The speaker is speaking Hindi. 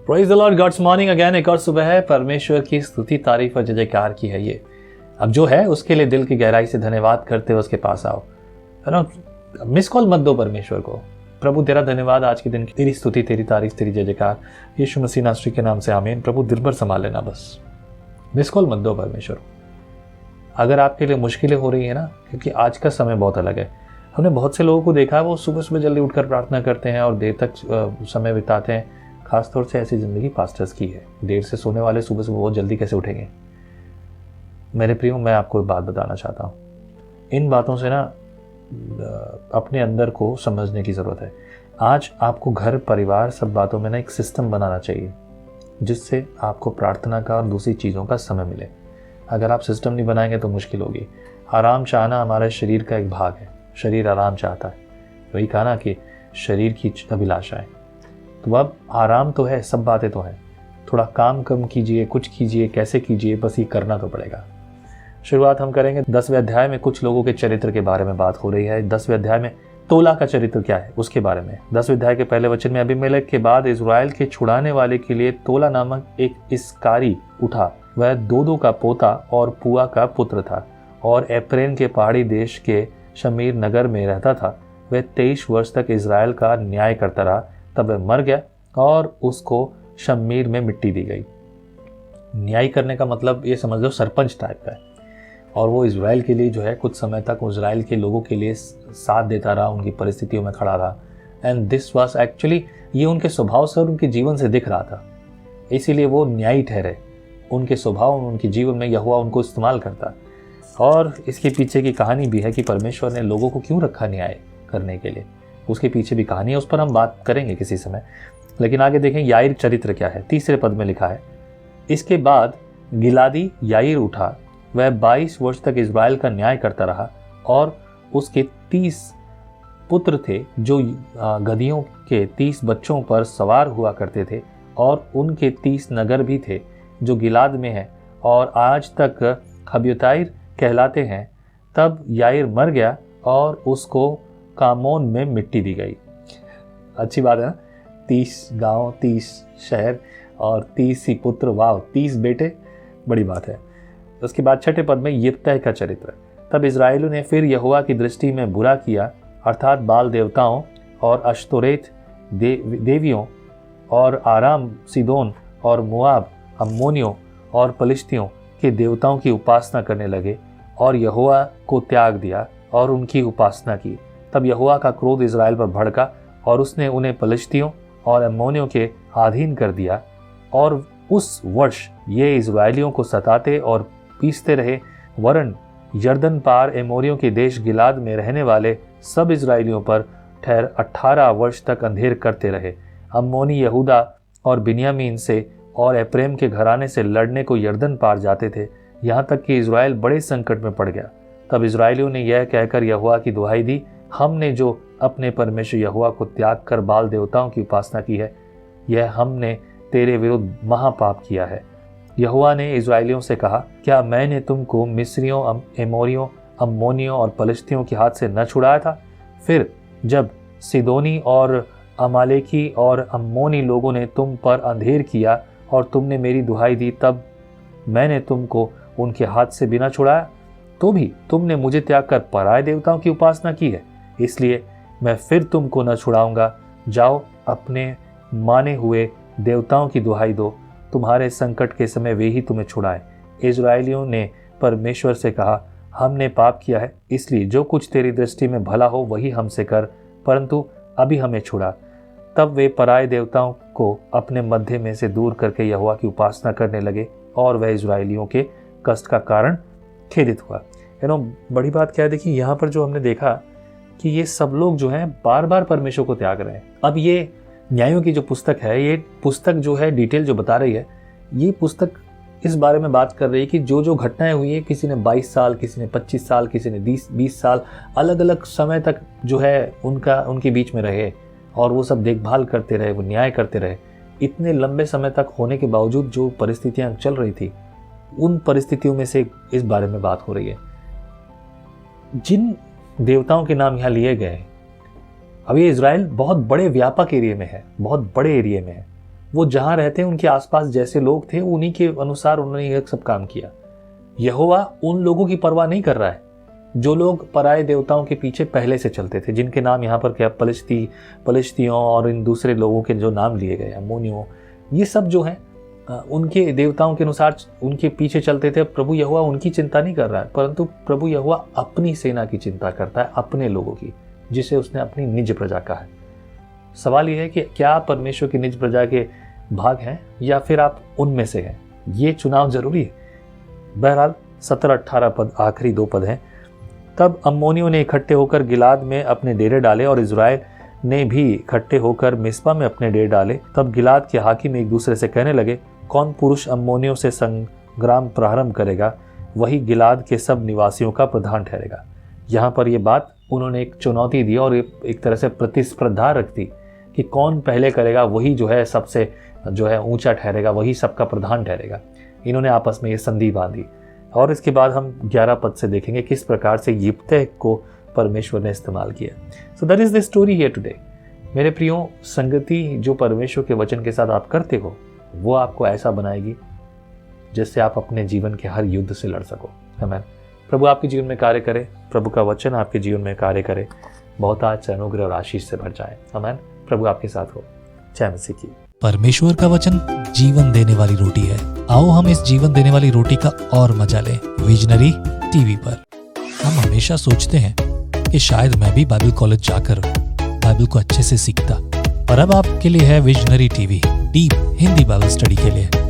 Praise the Lord, God's morning again. एक और सुबह है, परमेश्वर की स्तुति तारीफ और जय जयकार की है ये। अब जो है उसके लिए दिल की गहराई से धन्यवाद करते हुए उसके पास आओ, है ना। मिस कॉल मत दो परमेश्वर को। प्रभु तेरा धन्यवाद आज के दिन की, तेरी स्तुति, तेरी तारीफ, तेरी जय जयकार। यीशु मसीह नासरी के नाम से आमीन। प्रभु दिन भर संभाल लेना, बस मिस कॉल मत दो परमेश्वर। अगर आपके लिए मुश्किलें हो रही है ना, क्योंकि आज का समय बहुत अलग है। हमने बहुत से लोगों को देखा है, वो सुबह सुबह जल्दी उठकर प्रार्थना करते हैं और देर तक समय बिताते हैं। खासतौर से ऐसी ज़िंदगी पास्टर्स की है। देर से सोने वाले सुबह सुबह बहुत जल्दी कैसे उठेंगे। मेरे प्रियो, मैं आपको एक बात बताना चाहता हूँ। इन बातों से ना अपने अंदर को समझने की ज़रूरत है। आज आपको घर परिवार सब बातों में ना एक सिस्टम बनाना चाहिए, जिससे आपको प्रार्थना का और दूसरी चीज़ों का समय मिले। अगर आप सिस्टम नहीं बनाएंगे तो मुश्किल होगी। आराम चाहना हमारे शरीर का एक भाग है। शरीर आराम चाहता है, वही कहा ना कि शरीर की अभिलाषाएं। तो अब आराम तो है, सब बातें तो हैं। थोड़ा काम कम कीजिए, कुछ कीजिए, कैसे कीजिए, बस ये करना तो पड़ेगा। शुरुआत हम करेंगे 10वें अध्याय में। कुछ लोगों के चरित्र के बारे में बात हो रही है। 10वें अध्याय में तोला का चरित्र क्या है उसके बारे में। 10वें अध्याय के पहले वचन में, अबीमेलेक के बाद इज़राइल के छुड़ाने वाले के लिए तोला नामक एक इसकारी उठा। वह दोदो का पोता और पुआ का पुत्र था और एप्रेन के पहाड़ी देश के शमीर नगर में रहता था। वह 23 वर्ष तक इज़राइल का न्याय करता रहा। तब वह मर गया और उसको शमीर में मिट्टी दी गई। न्याय करने का मतलब ये समझ लो सरपंच टाइप का है। और वो इज़राइल के लिए जो है कुछ समय तक इज़राइल के लोगों के लिए साथ देता रहा, उनकी परिस्थितियों में खड़ा रहा। एंड दिस वाज एक्चुअली, ये उनके स्वभाव से और उनके जीवन से दिख रहा था, इसीलिए वो न्यायी ठहरे। उनके स्वभाव में, उनके जीवन में यहोवा उनको इस्तेमाल करता। और इसके पीछे की कहानी भी है कि परमेश्वर ने लोगों को क्यों रखा न्याय करने के लिए। उसके पीछे भी कहानी है, उस पर हम बात करेंगे किसी समय। लेकिन आगे देखें याईर चरित्र क्या है। 3 पद में लिखा है, इसके बाद गिलादी याईर उठा। वह 22 वर्ष तक इज़राइल का न्याय करता रहा और उसके 30 पुत्र थे जो गधियों के 30 बच्चों पर सवार हुआ करते थे। और उनके 30 नगर भी थे जो गिलाद में है और आज तक हब्योताइर कहलाते हैं। तब याईर मर गया और उसको कामोन में मिट्टी दी गई। अच्छी बात है ना, 30 गांव, 30 शहर और 30 ही पुत्र। वाव, 30 बेटे, बड़ी बात है। उसके बाद 6 पद में यिप्तह का चरित्र। तब इज़राइलियों ने फिर यहोवा की दृष्टि में बुरा किया, अर्थात बाल देवताओं और अश्तोरेत देवियों और आराम, सीदोन और मोआब, अम्मोनियों और पलिश्तियों के देवताओं की उपासना करने लगे और यहोवा को त्याग दिया और उनकी उपासना की। तब यहोवा का क्रोध इज़राइल पर भड़का और उसने उन्हें पलिश्तियों और अम्मोनियों के अधीन कर दिया। और उस वर्ष ये इज़राइलियों को सताते और पीसते रहे, वरन यरदन पार एमोरियों के देश गिलाद में रहने वाले सब इज़राइलियों पर ठहर 18 वर्ष तक अंधेर करते रहे। अम्मोनी यहूदा और बिन्यामीन से और एप्रेम के घराने से लड़ने को यरदन पार जाते थे, यहाँ तक कि इज़राइल बड़े संकट में पड़ गया। तब इज़राइलियों ने यह कहकर यहोवा की दुहाई दी, हमने जो अपने परमेश्वर यहोवा को त्याग कर बाल देवताओं की उपासना की है, यह हमने तेरे विरुद्ध महापाप किया है। यहोवा ने इज़राइलियों से कहा, क्या मैंने तुमको मिस्रियों, एमोरियों, अम्मोनियों और पलिश्तियों के हाथ से न छुड़ाया था? फिर जब सिदोनी और अमालेकी और अम्मोनी लोगों ने तुम पर अंधेर किया और तुमने मेरी दुहाई दी, तब मैंने तुमको उनके हाथ से बिना छुड़ाया? तो भी तुमने मुझे त्याग कर पराए देवताओं की उपासना की है, इसलिए मैं फिर तुमको न छुड़ाऊंगा। जाओ, अपने माने हुए देवताओं की दुहाई दो, तुम्हारे संकट के समय वे ही तुम्हें छुड़ाएं। इज़राइलियों ने परमेश्वर से कहा, हमने पाप किया है, इसलिए जो कुछ तेरी दृष्टि में भला हो वही हमसे कर, परंतु अभी हमें छुड़ा। तब वे पराए देवताओं को अपने मध्य में से दूर करके यहोवा की उपासना करने लगे और वह इज़राइलियों के कष्ट का कारण खेदित हुआ। बड़ी बात क्या है, देखिए यहाँ पर जो हमने देखा कि ये सब लोग जो हैं बार बार परमेश्वर को त्याग रहे हैं। अब ये न्यायों की जो पुस्तक है, ये पुस्तक जो है डिटेल जो बता रही है, ये पुस्तक इस बारे में बात कर रही है कि जो जो घटनाएं हुई है, किसी ने 22 साल, किसी ने 25 साल, किसी ने 20 साल, अलग अलग समय तक जो है उनके बीच में रहे और वो सब देखभाल करते रहे, वो न्याय करते रहे। इतने लंबे समय तक होने के बावजूद जो परिस्थितियां चल रही थी, उन परिस्थितियों में से इस बारे में बात हो रही है। जिन देवताओं के नाम यहाँ लिए गए, अब ये इज़राइल बहुत बड़े व्यापक एरिया में है, बहुत बड़े एरिया में है। वो जहाँ रहते हैं उनके आसपास जैसे लोग थे उन्हीं के अनुसार उन्होंने ये सब काम किया। यहोवा उन लोगों की परवाह नहीं कर रहा है जो लोग पराये देवताओं के पीछे पहले से चलते थे, जिनके नाम यहाँ पर क्या पलिश्तियों और इन दूसरे लोगों के जो नाम लिए गए, अम्मोनियों, ये सब जो हैं उनके देवताओं के अनुसार उनके पीछे चलते थे। प्रभु यहोवा उनकी चिंता नहीं कर रहा है, परंतु प्रभु यहोवा अपनी सेना की चिंता करता है, अपने लोगों की, जिसे उसने अपनी निज प्रजा कहा है। सवाल यह है कि क्या आप परमेश्वर की निज प्रजा के भाग हैं या फिर आप उनमें से हैं? ये चुनाव जरूरी है। बहरहाल 17-18 पद, आखिरी 2 पद हैं। तब अम्मोनियों ने इकट्ठे होकर गिलाद में अपने डेरे डाले और इज़राइल ने भी इकट्ठे होकर मिस्पा में अपने डेरे डाले। तब गिलाद के हाकिम एक दूसरे से कहने लगे, कौन पुरुष अम्मोनियों से संग्राम प्रारंभ करेगा, वही गिलाद के सब निवासियों का प्रधान ठहरेगा। यहाँ पर यह बात उन्होंने एक चुनौती दी और एक तरह से प्रतिस्पर्धा रख दी कि कौन पहले करेगा, वही जो है सबसे जो है ऊंचा ठहरेगा, वही सबका प्रधान ठहरेगा। इन्होंने आपस में ये संधि बांधी। और इसके बाद हम 11 पद से देखेंगे किस प्रकार से यिप्तह को परमेश्वर ने इस्तेमाल किया। So that is the story here today. मेरे प्रियो, संगति जो परमेश्वर के वचन के साथ आप करते हो वो आपको ऐसा बनाएगी जिससे आप अपने जीवन के हर युद्ध से लड़ सको। आमीन। प्रभु आपके जीवन में कार्य करे, प्रभु का वचन आपके जीवन में कार्य करे, बहुत आज अनुग्रह और आशीष से भर जाए। आमीन। प्रभु आपके साथ हो। जय मसीह की। परमेश्वर का वचन जीवन देने वाली रोटी है। आओ हम इस जीवन देने वाली रोटी का और मजा लें विजनरी टीवी पर। हम हमेशा सोचते हैं कि शायद मैं भी बाइबल कॉलेज जाकर बाइबल को अच्छे से सीखता, पर अब आपके लिए है visionary TV, deep Hindi Bible study के लिए।